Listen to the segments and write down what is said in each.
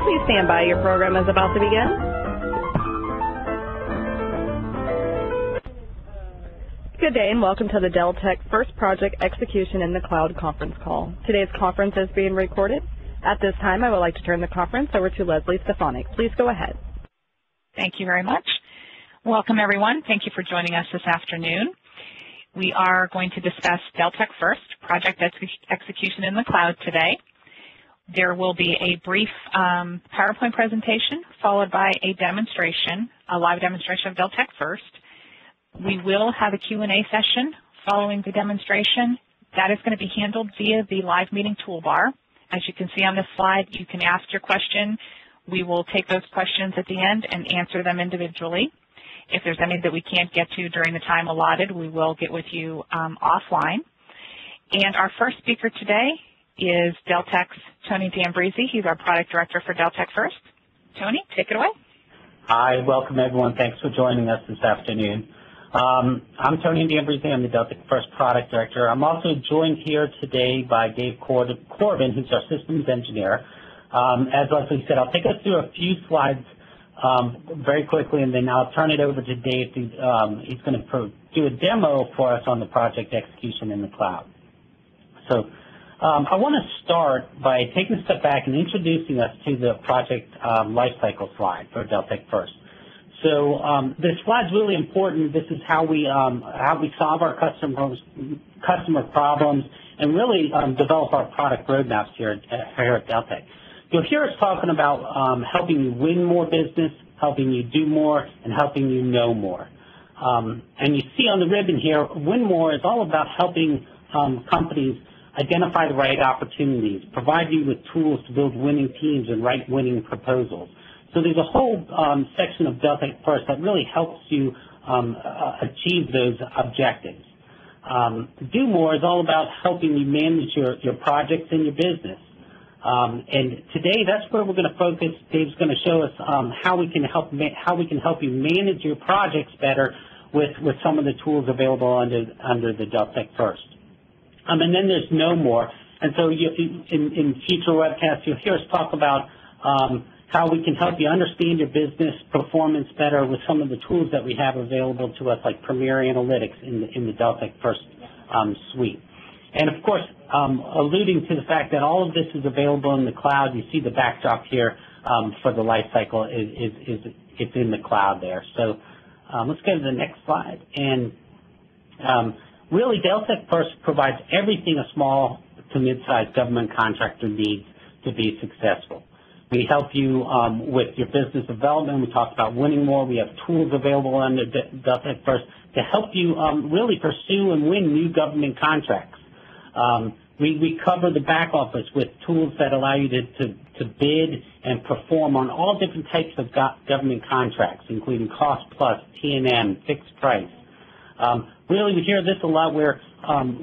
Please stand by. Your program is about to begin. Good day and welcome to the Deltek First Project Execution in the Cloud conference call. Today's conference is being recorded. At this time, I would like to turn the conference over to Leslie Stefanik. Please go ahead. Thank you very much. Welcome, everyone. Thank you for joining us this afternoon. We are going to discuss Deltek First Project Execution in the Cloud today. There will be a brief PowerPoint presentation followed by a demonstration, a live demonstration of Deltek First. We will have a Q&A session following the demonstration. That is going to be handled via the live meeting toolbar. As you can see on this slide, you can ask your question. We will take those questions at the end and answer them individually. If there's any that we can't get to during the time allotted, we will get with you offline. And our first speaker today is Deltek's Tony D'Ambrisi. He's our product director for Deltek First. Tony, take it away. Hi, welcome everyone. Thanks for joining us this afternoon. I'm Tony D'Ambrisi. I'm the Deltek First product director. I'm also joined here today by Dave Corbin, who's our systems engineer. As Leslie said, I'll take us through a few slides very quickly, and then I'll turn it over to Dave. He's going to do a demo for us on the project execution in the cloud. So I want to start by taking a step back and introducing us to the project lifecycle slide for Deltek First. So this slide's really important. This is how we solve our customer problems and really develop our product roadmaps here at Deltek. You'll hear us talking about helping you win more business, helping you do more, and helping you know more. And you see on the ribbon here, Win More is all about helping companies identify the right opportunities, provide you with tools to build winning teams and write winning proposals. So there's a whole section of Deltek First that really helps you achieve those objectives. Do More is all about helping you manage your projects and your business. And today, that's where we're going to focus. Dave's going to show us how we can help you manage your projects better with some of the tools available under the Deltek First. And then there's Know More. And so in future webcasts, you'll hear us talk about how we can help you understand your business performance better with some of the tools that we have available to us, like Premier Analytics in the Deltek First suite. And of course, alluding to the fact that all of this is available in the cloud, you see the backdrop here for the life cycle it's in the cloud there. So let's go to the next slide. And really, Deltek First provides everything a small to mid-sized government contractor needs to be successful. We help you with your business development. We talked about winning more. We have tools available under Deltek First to help you really pursue and win new government contracts. We cover the back office with tools that allow you to bid and perform on all different types of government contracts, including cost plus, T&M, fixed price. Really, we hear this a lot where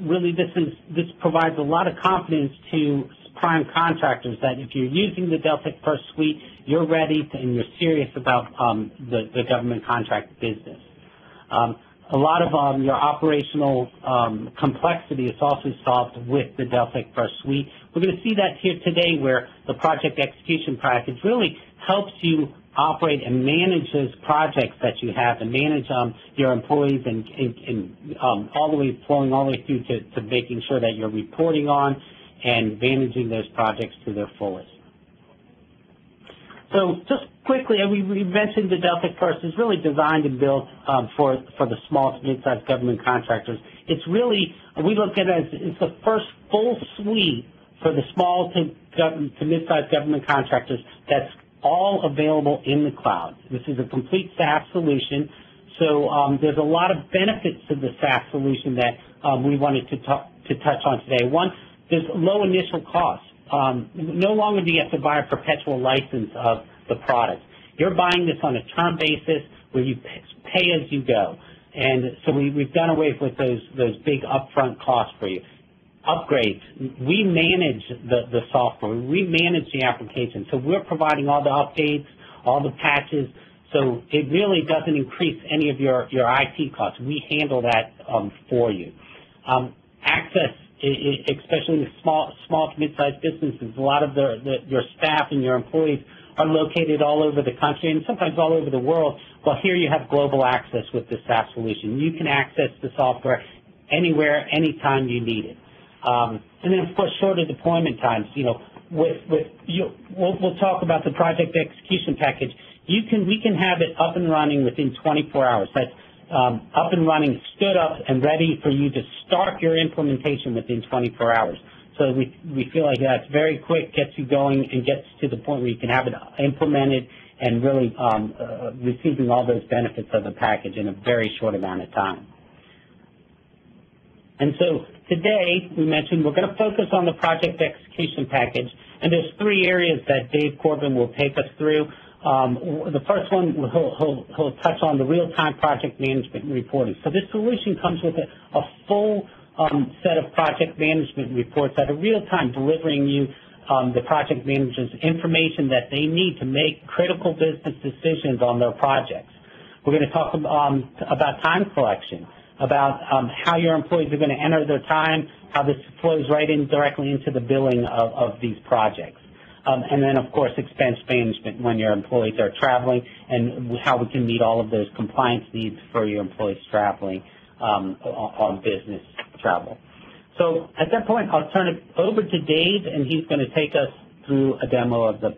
really this provides a lot of confidence to prime contractors that if you're using the Deltek First suite, you're ready and you're serious about the government contract business. A lot of your operational complexity is also solved with the Deltek First suite. We're going to see that here today where the project execution package really helps you operate and manage those projects that you have and manage your employees and all the way flowing all the way through to making sure that you're reporting on and managing those projects to their fullest. So just quickly, we mentioned the Deltek First is really designed and built for the small to mid-sized government contractors. It's really, we look at it as it's the first full suite for the small to mid-sized government contractors that's all available in the cloud. This is a complete SaaS solution. So there's a lot of benefits to the SaaS solution that we wanted to touch on today. One, there's low initial costs. No longer do you have to buy a perpetual license of the product. You're buying this on a term basis where you pay as you go. And so we've done away with those big upfront costs for you. Upgrades, we manage the software. We manage the application. So we're providing all the updates, all the patches. So it really doesn't increase any of your IT costs. We handle that for you. Access, especially in small to mid-sized businesses, a lot of your staff and your employees are located all over the country and sometimes all over the world. Well, here you have global access with the SaaS solution. You can access the software anywhere, anytime you need it. And then, of course, shorter deployment times. We'll talk about the project execution package. We can have it up and running within 24 hours. That's up and running, stood up, and ready for you to start your implementation within 24 hours. So we feel like that's very quick, gets you going, and gets to the point where you can have it implemented and really receiving all those benefits of the package in a very short amount of time. And so today, we mentioned we're going to focus on the project execution package, and there's 3 areas that Dave Corbin will take us through. The first one, he'll touch on the real-time project management and reporting. So this solution comes with a full set of project management reports that are real-time, delivering you the project managers information that they need to make critical business decisions on their projects. We're going to talk about time collection, about how your employees are going to enter their time, how this flows right in directly into the billing of these projects. And then, of course, expense management when your employees are traveling and how we can meet all of those compliance needs for your employees traveling on business travel. So at that point, I'll turn it over to Dave, and he's going to take us through a demo of the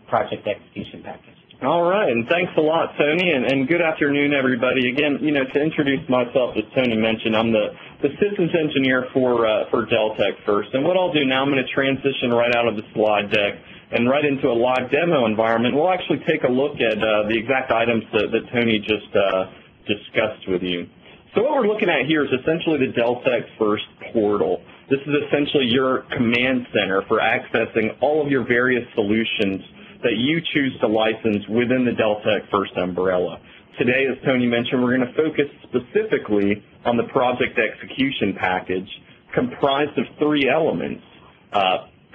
project execution package. All right, and thanks a lot, Tony, and good afternoon, everybody. Again, to introduce myself, as Tony mentioned, I'm the systems engineer for Deltek First. And what I'll do now, I'm going to transition right out of the slide deck and right into a live demo environment. We'll actually take a look at the exact items that Tony just discussed with you. So what we're looking at here is essentially the Deltek First portal. This is essentially your command center for accessing all of your various solutions that you choose to license within the Deltek First umbrella. Today, as Tony mentioned, we're going to focus specifically on the project execution package comprised of 3 elements.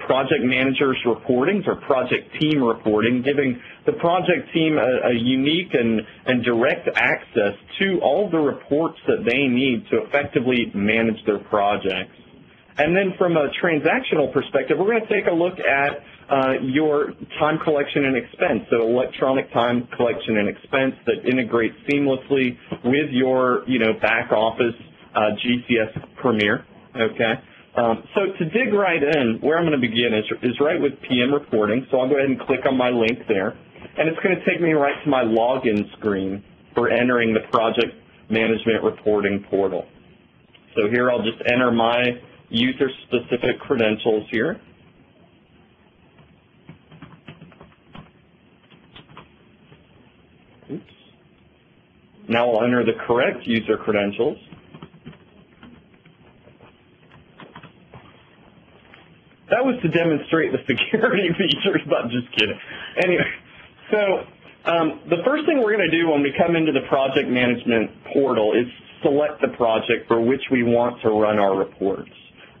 Project managers reporting, or project team reporting, giving the project team a unique and direct access to all the reports that they need to effectively manage their projects. And then from a transactional perspective, we're going to take a look at your time collection and expense, so electronic time collection and expense that integrates seamlessly with your back office GCS Premier. Okay. So to dig right in, where I'm going to begin is right with PM reporting. So I'll go ahead and click on my link there, and it's going to take me right to my login screen for entering the project management reporting portal. So here I'll just enter my user-specific credentials here. Oops. Now I'll enter the correct user credentials. That was to demonstrate the security features, but just kidding. Anyway, so the first thing we're going to do when we come into the project management portal is select the project for which we want to run our reports.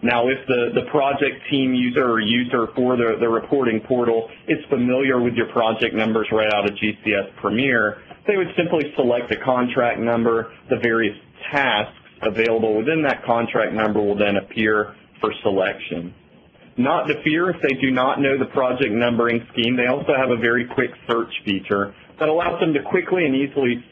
Now, if the project team user or user for the reporting portal is familiar with your project numbers right out of GCS Premier, they would simply select the contract number. The various tasks available within that contract number will then appear for selection. Not to fear if they do not know the project numbering scheme, they also have a very quick search feature that allows them to quickly and easily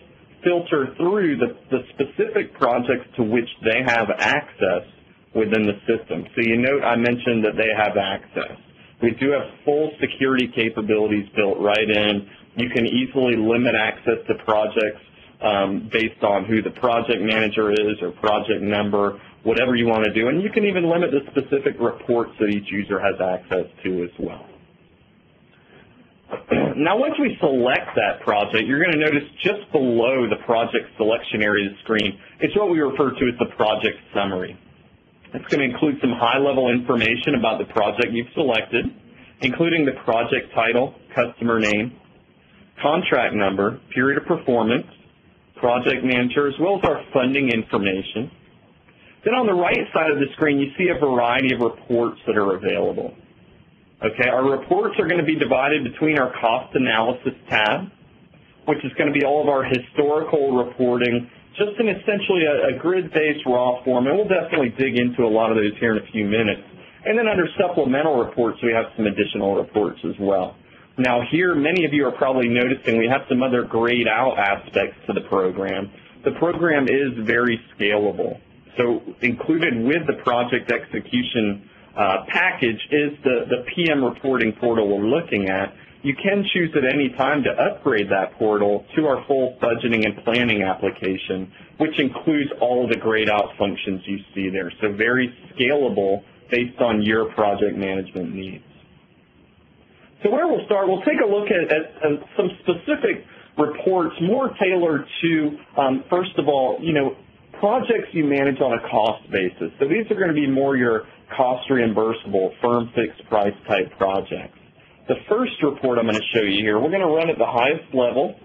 filter through the specific projects to which they have access within the system. So you note I mentioned that they have access. We do have full security capabilities built right in. You can easily limit access to projects based on who the project manager is or project number, whatever you want to do. And you can even limit the specific reports that each user has access to as well. Now, once we select that project, you're going to notice just below the project selection area of the screen, it's what we refer to as the project summary. It's going to include some high-level information about the project you've selected, including the project title, customer name, contract number, period of performance, project manager, as well as our funding information. Then on the right side of the screen, you see a variety of reports that are available. Okay, our reports are going to be divided between our cost analysis tab, which is going to be all of our historical reporting, just in essentially a grid-based raw form, and we'll definitely dig into a lot of those here in a few minutes. And then under supplemental reports, we have some additional reports as well. Now here, many of you are probably noticing we have some other grayed out aspects to the program. The program is very scalable. So included with the project execution package is the PM reporting portal we're looking at. You can choose at any time to upgrade that portal to our full budgeting and planning application, which includes all of the grayed out functions you see there. So very scalable based on your project management needs. So where we'll start, we'll take a look at some specific reports more tailored to, first of all, projects you manage on a cost basis. So these are going to be more your cost reimbursable, firm fixed price type projects. The first report I'm going to show you here, we're going to run at the highest level.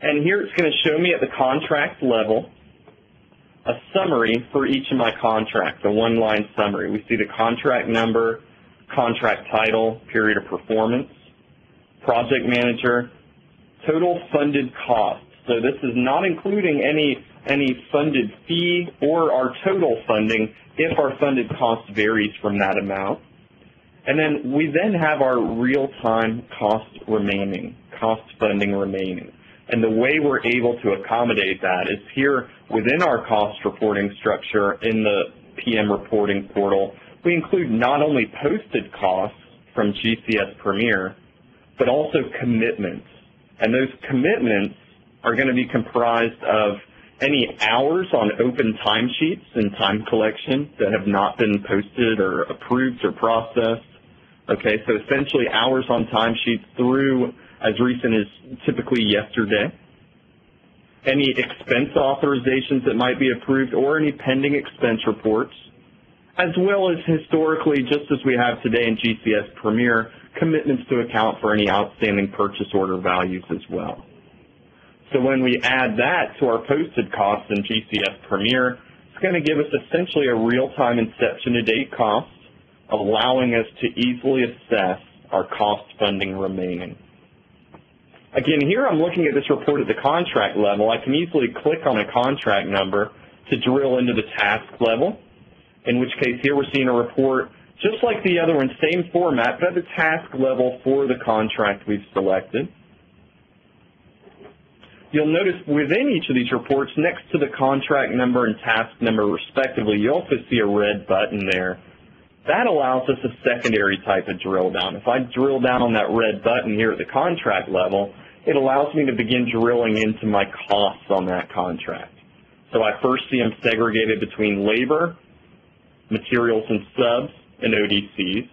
And here it's going to show me at the contract level a summary for each of my contracts, a one-line summary. We see the contract number, contract title, period of performance, project manager, total funded cost. So this is not including any funded fee or our total funding if our funded cost varies from that amount. And then we have our real-time cost funding remaining. And the way we're able to accommodate that is here within our cost reporting structure in the PM reporting portal, we include not only posted costs from GCS Premier, but also commitments. And those commitments are going to be comprised of any hours on open timesheets and time collection that have not been posted or approved or processed. Okay, so essentially hours on timesheets through as recent as typically yesterday. Any expense authorizations that might be approved or any pending expense reports, as well as historically, just as we have today in GCS Premier, commitments to account for any outstanding purchase order values as well. So when we add that to our posted costs in GCS Premier, it's going to give us essentially a real-time inception-to-date cost, allowing us to easily assess our cost funding remaining. Again, here I'm looking at this report at the contract level. I can easily click on a contract number to drill into the task level, in which case here we're seeing a report just like the other one, same format, but at the task level for the contract we've selected. You'll notice within each of these reports, next to the contract number and task number respectively, you also see a red button there. That allows us a secondary type of drill down. If I drill down on that red button here at the contract level, it allows me to begin drilling into my costs on that contract. So I first see them segregated between labor, materials and subs, and ODCs.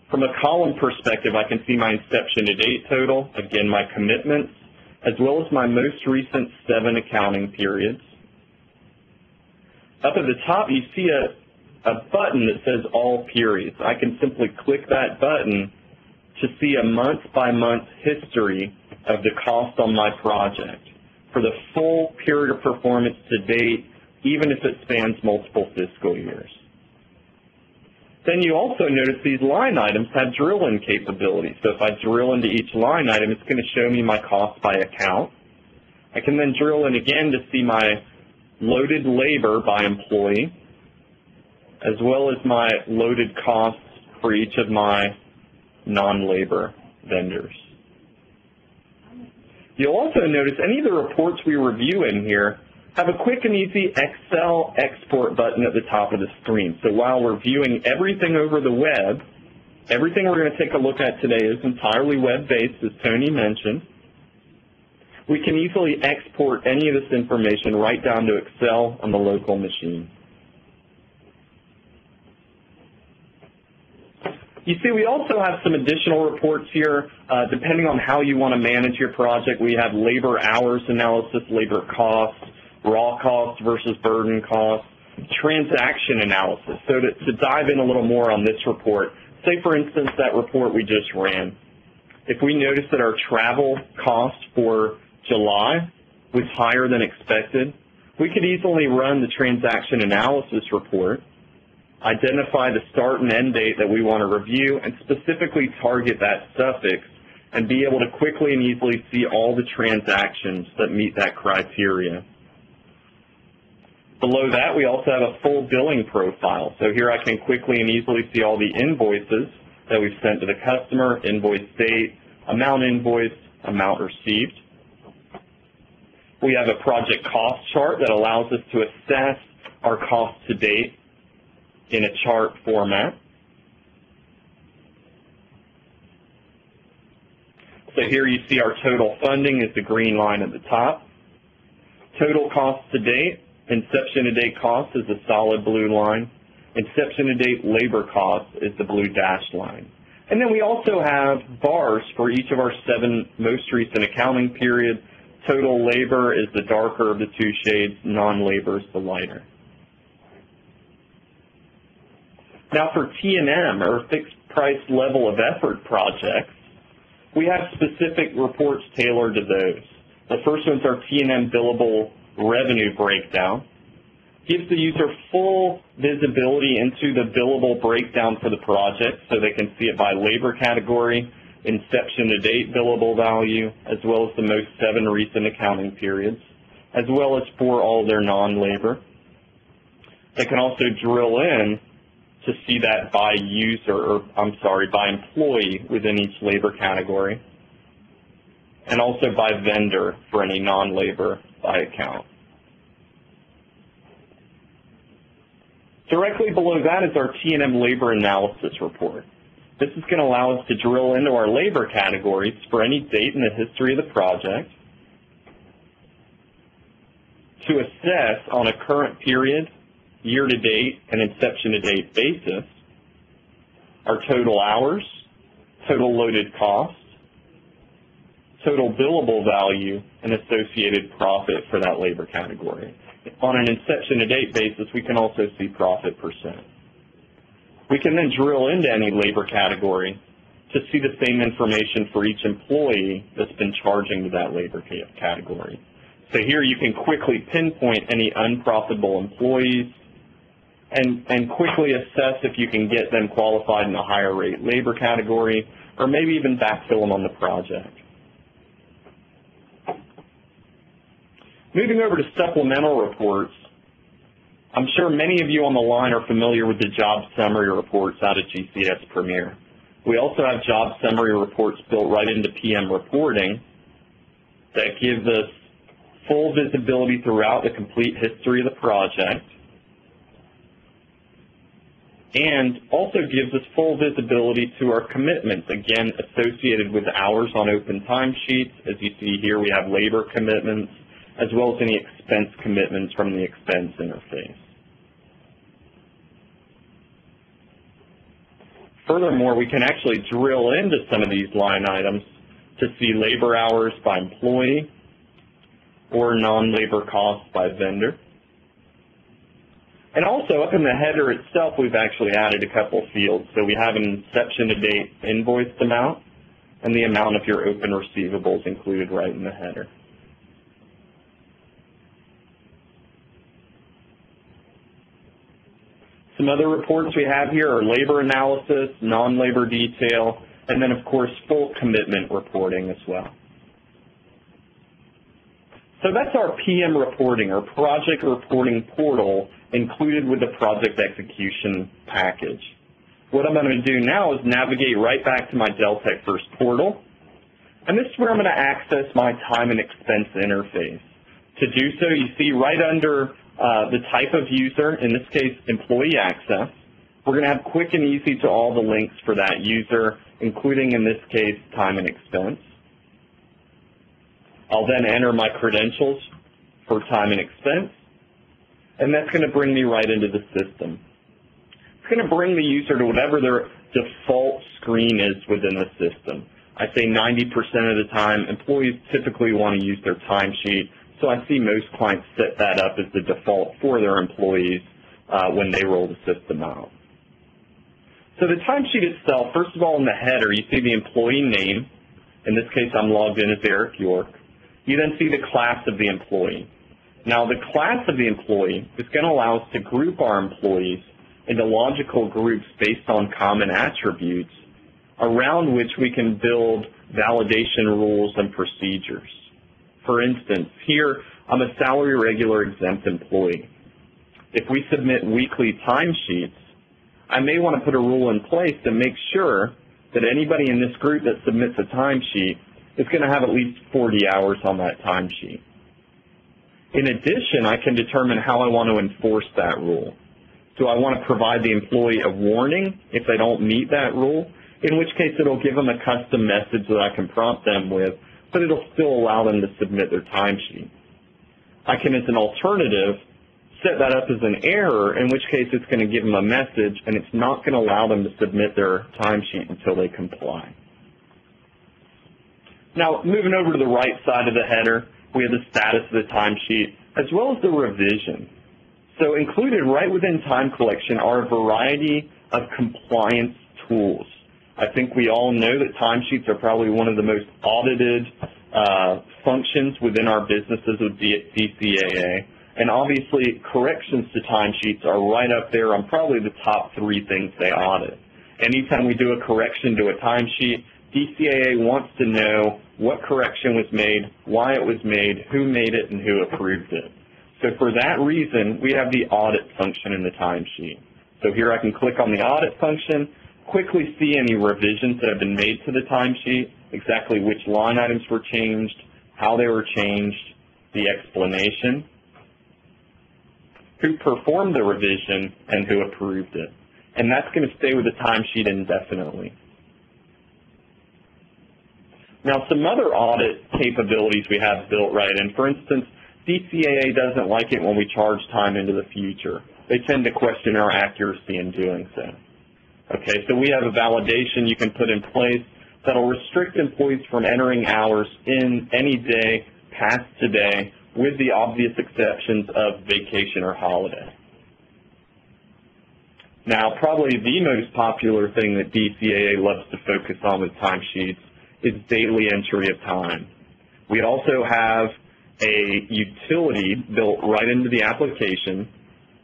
From a column perspective, I can see my inception to date total, again my commitments, as well as my most recent 7 accounting periods. Up at the top, you see a button that says all periods. I can simply click that button to see a month-by-month history of the cost on my project for the full period of performance to date, even if it spans multiple fiscal years. Then you also notice these line items have drill-in capability. So if I drill into each line item, it's going to show me my cost by account. I can then drill in again to see my loaded labor by employee, as well as my loaded costs for each of my non-labor vendors. You'll also notice any of the reports we review in here have a quick and easy Excel export button at the top of the screen. So while we're viewing everything over the web, everything we're going to take a look at today is entirely web-based, as Tony mentioned. We can easily export any of this information right down to Excel on the local machine. You see, we also have some additional reports here. Depending on how you want to manage your project, we have labor hours analysis, labor costs, raw costs versus burden costs, transaction analysis. So to dive in a little more on this report, say, for instance, that report we just ran. If we notice that our travel cost for July was higher than expected, we could easily run the transaction analysis report, identify the start and end date that we want to review, and specifically target that suffix and be able to quickly and easily see all the transactions that meet that criteria. Below that, we also have a full billing profile. So here I can quickly and easily see all the invoices that we've sent to the customer, invoice date, amount invoiced, amount received. We have a project cost chart that allows us to assess our cost to date in a chart format. So here you see our total funding is the green line at the top. Total cost to date, inception to date cost is the solid blue line. Inception to date labor cost is the blue dashed line. And then we also have bars for each of our 7 most recent accounting periods. Total labor is the darker of the 2 shades, non-labor is the lighter. Now for T&M, or fixed price level of effort projects, we have specific reports tailored to those. The first one's our T&M billable revenue breakdown. Gives the user full visibility into the billable breakdown for the project so they can see it by labor category, inception to date billable value, as well as the most 7 recent accounting periods, as well as for all their non-labor. They can also drill in to see that by by employee within each labor category, and also by vendor for any non-labor by account. Directly below that is our T&M labor analysis report. This is going to allow us to drill into our labor categories for any date in the history of the project to assess on a current period, year-to-date, and inception-to-date basis our total hours, total loaded cost, total billable value, and associated profit for that labor category. On an inception-to-date basis, we can also see profit percent. We can then drill into any labor category to see the same information for each employee that's been charging to that labor category. So here you can quickly pinpoint any unprofitable employees and quickly assess if you can get them qualified in a higher rate labor category or maybe even backfill them on the project. Moving over to supplemental reports, I'm sure many of you on the line are familiar with the job summary reports out of GCS Premier. We also have job summary reports built right into PM reporting that gives us full visibility throughout the complete history of the project and also gives us full visibility to our commitments, again, associated with hours on open timesheets. As you see here, we have labor commitments, as well as any expense commitments from the expense interface. Furthermore, we can actually drill into some of these line items to see labor hours by employee or non-labor costs by vendor. And also up in the header itself, we've actually added a couple fields. So we have an inception to date invoiced amount and the amount of your open receivables included right in the header. Some other reports we have here are labor analysis, non-labor detail, and then, of course, full commitment reporting as well. So that's our PM reporting, or project reporting portal, included with the project execution package. What I'm going to do now is navigate right back to my Deltek First portal, and this is where I'm going to access my time and expense interface. To do so, you see right under the type of user, in this case, employee access, we're going to have quick and easy to all the links for that user, including, in this case, time and expense. I'll then enter my credentials for time and expense, and that's going to bring me right into the system. It's going to bring the user to whatever their default screen is within the system. I say 90% of the time, employees typically want to use their timesheet, so I see most clients set that up as the default for their employees when they roll the system out. So the timesheet itself, first of all, in the header, you see the employee name. In this case, I'm logged in as Eric York. You then see the class of the employee. Now, the class of the employee is going to allow us to group our employees into logical groups based on common attributes around which we can build validation rules and procedures. For instance, here, I'm a salary regular exempt employee. If we submit weekly timesheets, I may want to put a rule in place to make sure that anybody in this group that submits a timesheet is going to have at least 40 hours on that timesheet. In addition, I can determine how I want to enforce that rule. Do I want to provide the employee a warning if they don't meet that rule, in which case it'll give them a custom message that I can prompt them with, but it'll still allow them to submit their timesheet. I can, as an alternative, set that up as an error, in which case it's going to give them a message and it's not going to allow them to submit their timesheet until they comply. Now, moving over to the right side of the header, we have the status of the timesheet as well as the revision. So included right within time collection are a variety of compliance tools. I think we all know that timesheets are probably one of the most audited functions within our businesses with DCAA. And obviously, corrections to timesheets are right up there on probably the top 3 things they audit. Anytime we do a correction to a timesheet, DCAA wants to know what correction was made, why it was made, who made it, and who approved it. So for that reason, we have the audit function in the timesheet. So here I can click on the audit function, quickly see any revisions that have been made to the timesheet, exactly which line items were changed, how they were changed, the explanation, who performed the revision, and who approved it. And that's going to stay with the timesheet indefinitely. Now, some other audit capabilities we have built right in. For instance, DCAA doesn't like it when we charge time into the future. They tend to question our accuracy in doing so. Okay, so we have a validation you can put in place that will restrict employees from entering hours in any day past today, with the obvious exceptions of vacation or holiday. Now, probably the most popular thing that DCAA loves to focus on with timesheets is daily entry of time. We also have a utility built right into the application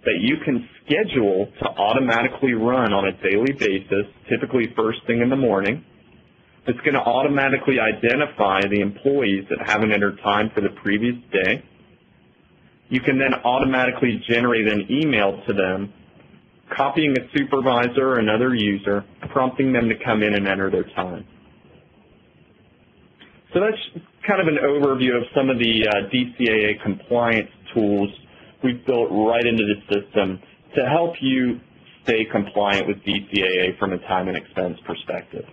that you can schedule to automatically run on a daily basis, typically first thing in the morning. It's going to automatically identify the employees that haven't entered time for the previous day. You can then automatically generate an email to them, copying a supervisor or another user, prompting them to come in and enter their time. So that's kind of an overview of some of the DCAA compliance tools we've built right into the system to help you stay compliant with DCAA from a time and expense perspective.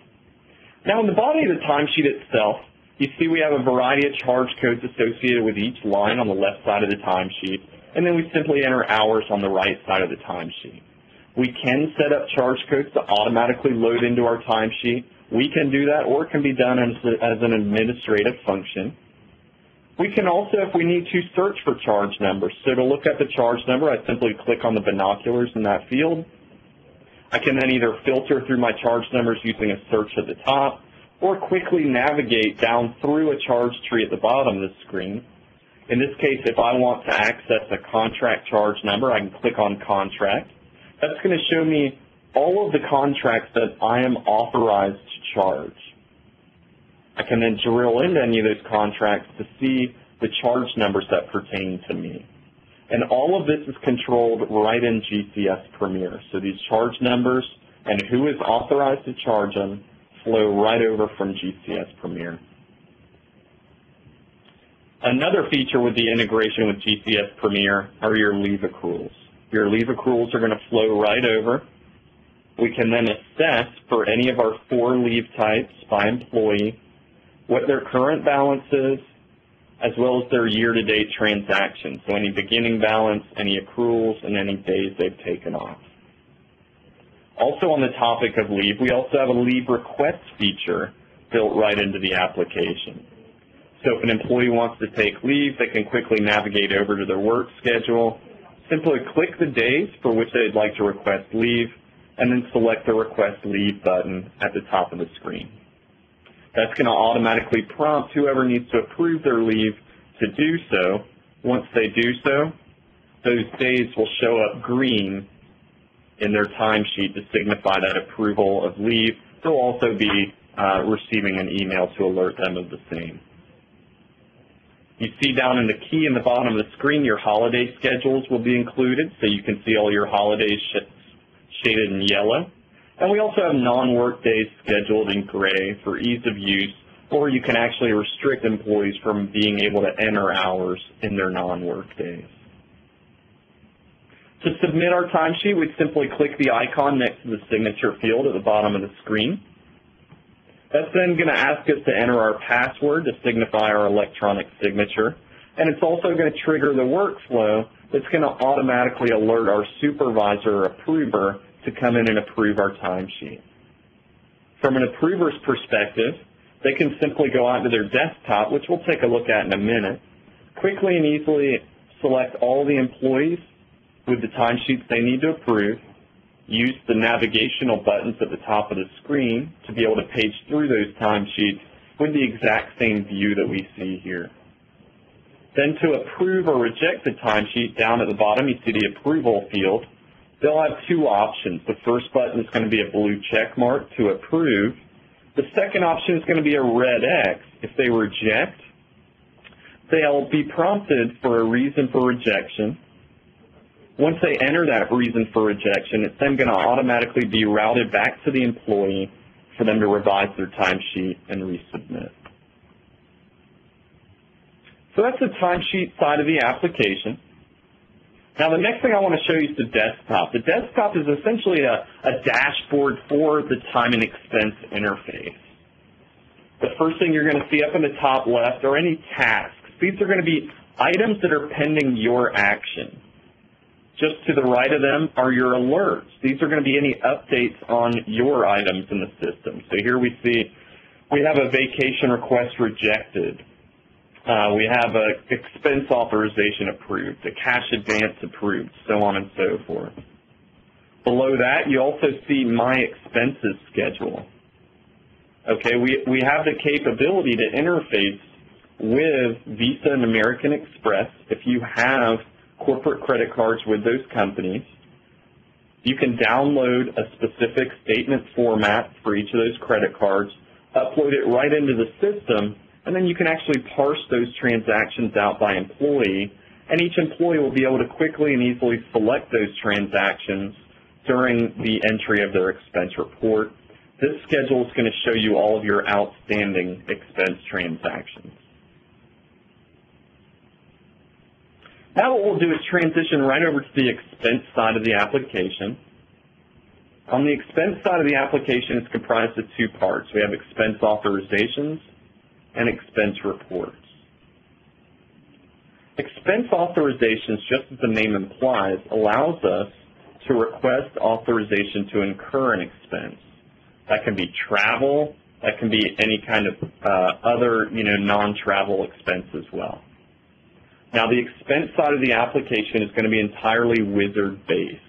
Now, in the body of the timesheet itself, you see we have a variety of charge codes associated with each line on the left side of the timesheet, and then we simply enter hours on the right side of the timesheet. We can set up charge codes to automatically load into our timesheet. We can do that, or it can be done as an administrative function. We can also, if we need to, search for charge numbers. So to look at the charge number, I simply click on the binoculars in that field. I can then either filter through my charge numbers using a search at the top, or quickly navigate down through a charge tree at the bottom of the screen. In this case, if I want to access a contract charge number, I can click on contract. That's going to show me all of the contracts that I am authorized to charge. I can then drill into any of those contracts to see the charge numbers that pertain to me. And all of this is controlled right in GCS Premier. So these charge numbers and who is authorized to charge them flow right over from GCS Premier. Another feature with the integration with GCS Premier are your leave accruals. Your leave accruals are going to flow right over. We can then assess for any of our 4 leave types by employee what their current balance is, as well as their year-to-date transactions, so any beginning balance, any accruals, and any days they've taken off. Also on the topic of leave, we also have a leave request feature built right into the application. So if an employee wants to take leave, they can quickly navigate over to their work schedule, simply click the days for which they'd like to request leave, and then select the Request Leave button at the top of the screen. That's going to automatically prompt whoever needs to approve their leave to do so. Once they do so, those days will show up green in their timesheet to signify that approval of leave. They'll also be receiving an email to alert them of the same. You see down in the key in the bottom of the screen, your holiday schedules will be included, so you can see all your holidays shaded in yellow. And we also have non-work days scheduled in gray for ease of use, or you can actually restrict employees from being able to enter hours in their non-work days. To submit our timesheet, we simply click the icon next to the signature field at the bottom of the screen. That's then going to ask us to enter our password to signify our electronic signature. And it's also going to trigger the workflow that's going to automatically alert our supervisor or approver to come in and approve our timesheet. From an approver's perspective, they can simply go onto their desktop, which we'll take a look at in a minute, quickly and easily select all the employees with the timesheets they need to approve, use the navigational buttons at the top of the screen to be able to page through those timesheets with the exact same view that we see here. Then to approve or reject the timesheet, down at the bottom you see the approval field. They'll have two options. The first button is going to be a blue check mark to approve. The second option is going to be a red X. If they reject, they'll be prompted for a reason for rejection. Once they enter that reason for rejection, it's then going to automatically be routed back to the employee for them to revise their timesheet and resubmit. So that's the timesheet side of the application. Now the next thing I want to show you is the desktop. The desktop is essentially a dashboard for the time and expense interface. The first thing you're going to see up in the top left are any tasks. These are going to be items that are pending your action. Just to the right of them are your alerts. These are going to be any updates on your items in the system. So here we see we have a vacation request rejected. We have an expense authorization approved, a cash advance approved, so on and so forth. Below that, you also see My Expenses schedule. Okay, we have the capability to interface with Visa and American Express. If you have corporate credit cards with those companies, you can download a specific statement format for each of those credit cards, upload it right into the system, and then you can actually parse those transactions out by employee, and each employee will be able to quickly and easily select those transactions during the entry of their expense report. This schedule is going to show you all of your outstanding expense transactions. Now what we'll do is transition right over to the expense side of the application. On the expense side of the application, it's comprised of two parts. We have expense authorizations and expense reports. Expense authorizations, just as the name implies, allows us to request authorization to incur an expense. That can be travel, that can be any kind of other non-travel expense as well. Now the expense side of the application is going to be entirely wizard-based.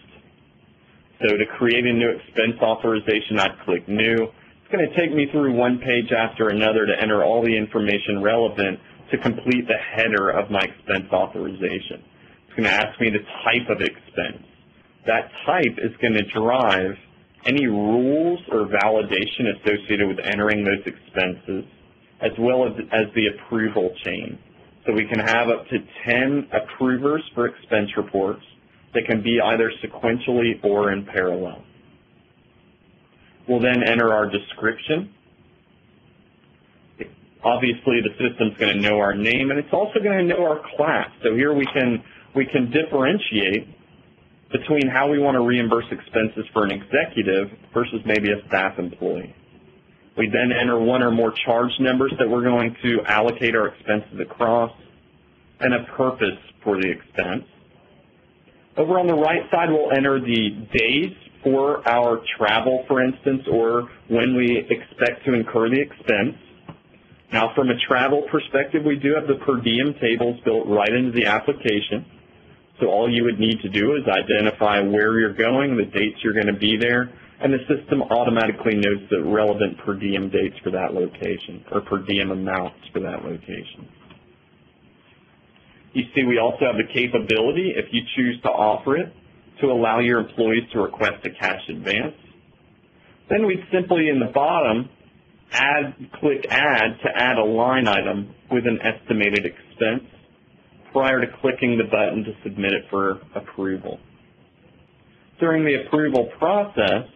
So to create a new expense authorization, I'd click New. It's going to take me through one page after another to enter all the information relevant to complete the header of my expense authorization. It's going to ask me the type of expense. That type is going to drive any rules or validation associated with entering those expenses, as well as the approval chain. So we can have up to 10 approvers for expense reports that can be either sequentially or in parallel. We'll then enter our description. Obviously, the system's going to know our name, and it's also going to know our class. So here we can differentiate between how we want to reimburse expenses for an executive versus maybe a staff employee. We then enter one or more charge numbers that we're going to allocate our expenses across, and a purpose for the expense. Over on the right side, we'll enter the days for our travel, for instance, or when we expect to incur the expense. Now, from a travel perspective, we do have the per diem tables built right into the application. So all you would need to do is identify where you're going, the dates you're going to be there, and the system automatically knows the relevant per diem dates for that location, or per diem amounts for that location. You see we also have the capability, if you choose to offer it, to allow your employees to request a cash advance. Then we'd simply, in the bottom, click Add to add a line item with an estimated expense prior to clicking the button to submit it for approval. During the approval process,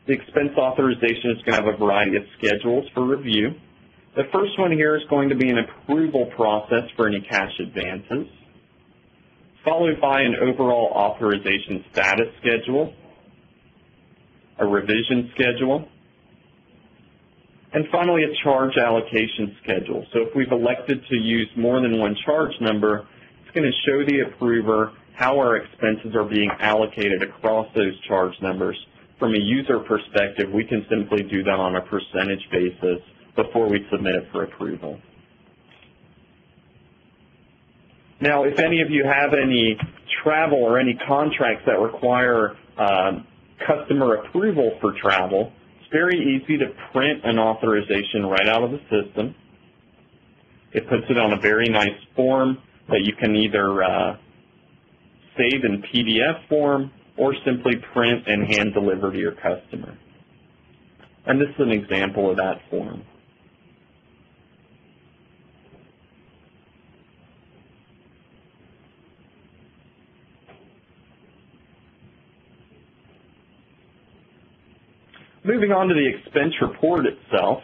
the expense authorization is going to have a variety of schedules for review. The first one here is going to be an approval process for any cash advances, followed by an overall authorization status schedule, a revision schedule, and finally a charge allocation schedule. So if we've elected to use more than one charge number, it's going to show the approver how our expenses are being allocated across those charge numbers. From a user perspective, we can simply do that on a percentage basis before we submit it for approval. Now, if any of you have any travel or any contracts that require customer approval for travel, it's very easy to print an authorization right out of the system. It puts it on a very nice form that you can either save in PDF form or simply print and hand deliver to your customer. And this is an example of that form. Moving on to the expense report itself,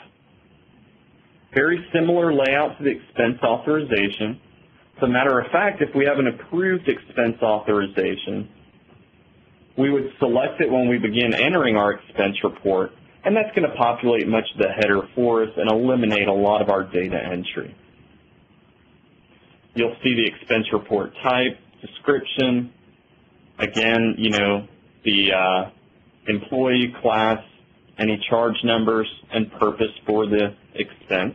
very similar layout to the expense authorization. As a matter of fact, if we have an approved expense authorization, we would select it when we begin entering our expense report, and that's going to populate much of the header for us and eliminate a lot of our data entry. You'll see the expense report type, description, again, the employee class, any charge numbers, and purpose for the expense.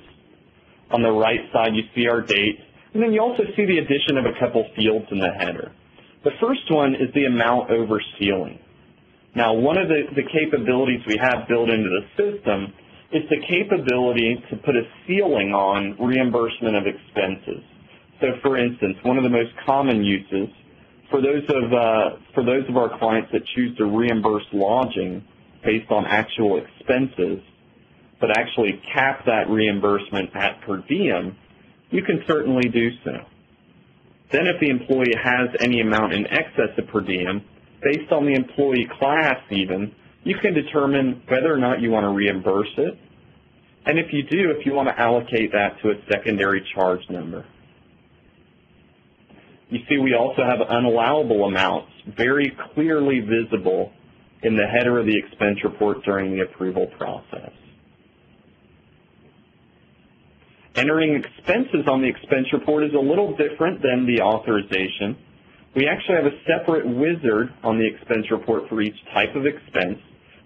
On the right side, you see our dates, and then you also see the addition of a couple fields in the header. The first one is the amount over ceiling. Now, one of the capabilities we have built into the system is the capability to put a ceiling on reimbursement of expenses. So, for instance, one of the most common uses for those of our clients that choose to reimburse lodging based on actual expenses, but actually cap that reimbursement at per diem, you can certainly do so. Then if the employee has any amount in excess of per diem, based on the employee class even, you can determine whether or not you want to reimburse it, and if you do, if you want to allocate that to a secondary charge number. You see we also have unallowable amounts very clearly visible in the header of the expense report during the approval process. Entering expenses on the expense report is a little different than the authorization. We actually have a separate wizard on the expense report for each type of expense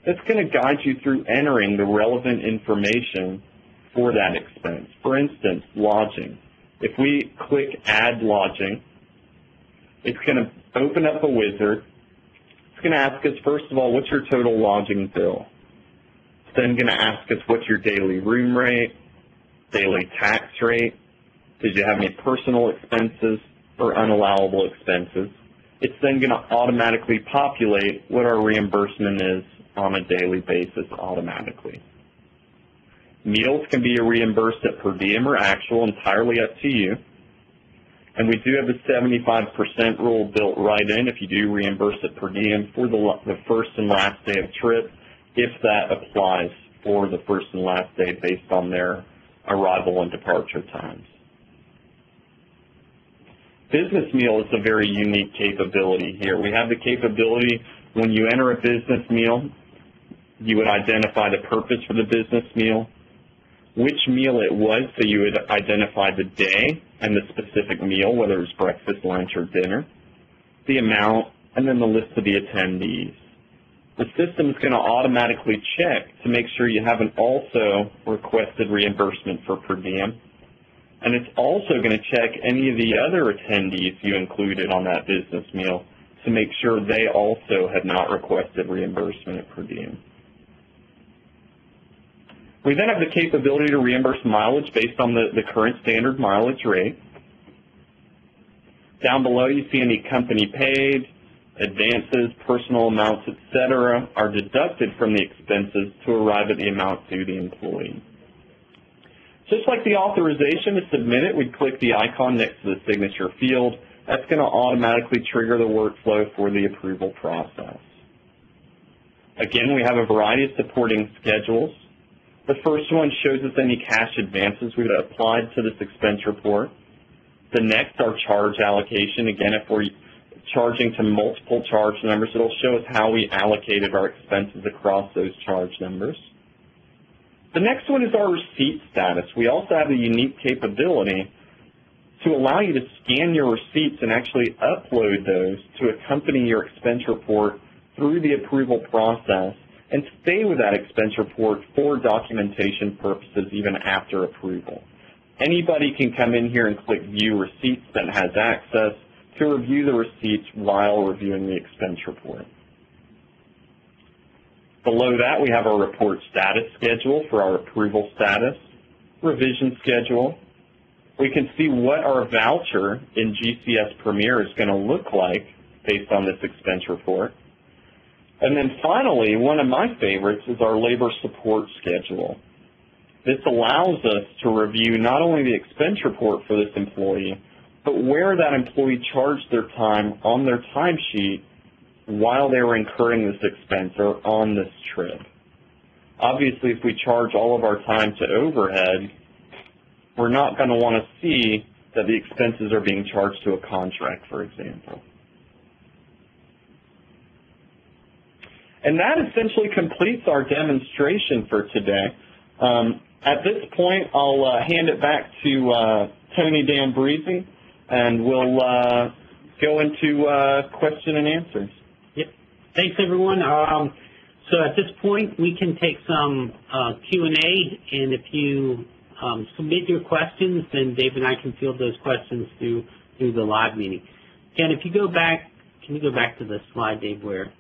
that's going to guide you through entering the relevant information for that expense. For instance, lodging. If we click Add Lodging, it's going to open up a wizard. It's going to ask us, first of all, what's your total lodging bill? It's then going to ask us, what's your daily room rate, daily tax rate, did you have any personal expenses or unallowable expenses? It's then going to automatically populate what our reimbursement is on a daily basis automatically. Meals can be reimbursed at per diem or actual, entirely up to you. And we do have the 75% rule built right in if you do reimburse it per diem for the first and last day of trip, if that applies for the first and last day based on their arrival and departure times. Business meal is a very unique capability here. We have the capability when you enter a business meal, you would identify the purpose for the business meal, which meal it was, so you would identify the day and the specific meal, whether it was breakfast, lunch, or dinner, the amount, and then the list of the attendees. The system is going to automatically check to make sure you haven't also requested reimbursement for per diem, and it's also going to check any of the other attendees you included on that business meal to make sure they also have not requested reimbursement at per diem. We then have the capability to reimburse mileage based on the current standard mileage rate. Down below you see any company paid, advances, personal amounts, etc. are deducted from the expenses to arrive at the amount due the employee. Just like the authorization to submit it, we click the icon next to the signature field. That's going to automatically trigger the workflow for the approval process. Again, we have a variety of supporting schedules. The first one shows us any cash advances we've applied to this expense report. The next, our charge allocation. Again, if we're charging to multiple charge numbers, it'll show us how we allocated our expenses across those charge numbers. The next one is our receipt status. We also have a unique capability to allow you to scan your receipts and actually upload those to accompany your expense report through the approval process and stay with that expense report for documentation purposes even after approval. Anybody can come in here and click View Receipts that has access to review the receipts while reviewing the expense report. Below that, we have our report status schedule for our approval status, revision schedule. We can see what our voucher in GCS Premier is going to look like based on this expense report. And then finally, one of my favorites is our labor support schedule. This allows us to review not only the expense report for this employee, but where that employee charged their time on their timesheet while they were incurring this expense or on this trip. Obviously, if we charge all of our time to overhead, we're not going to want to see that the expenses are being charged to a contract, for example. And that essentially completes our demonstration for today. At this point, I'll hand it back to Tony D'Ambrisi, and we'll go into question and answers. Yep. Thanks, everyone. So at this point, we can take some Q&A, and if you submit your questions, then Dave and I can field those questions through the live meeting. And if you go back, can you go back to the slide, Dave, where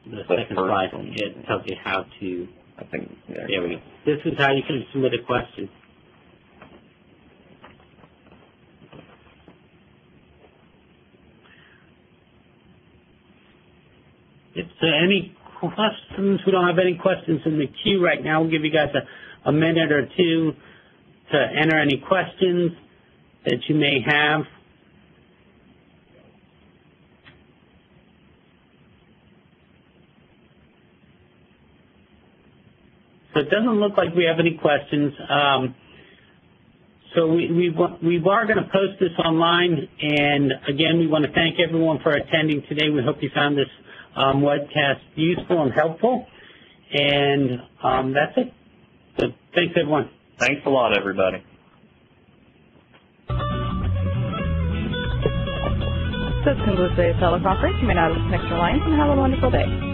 the second slide, it tells you how to, I think, yeah. There we go. This is how you can submit a question. If there are any questions, we don't have any questions in the queue right now. We'll give you guys a minute or two to enter any questions that you may have. So it doesn't look like we have any questions. So we are going to post this online, and again, we want to thank everyone for attending today. We hope you found this webcast useful and helpful, and that's it. So thanks, everyone. Thanks a lot, everybody. This concludes today's teleconference. You may now disconnect your lines and have a wonderful day.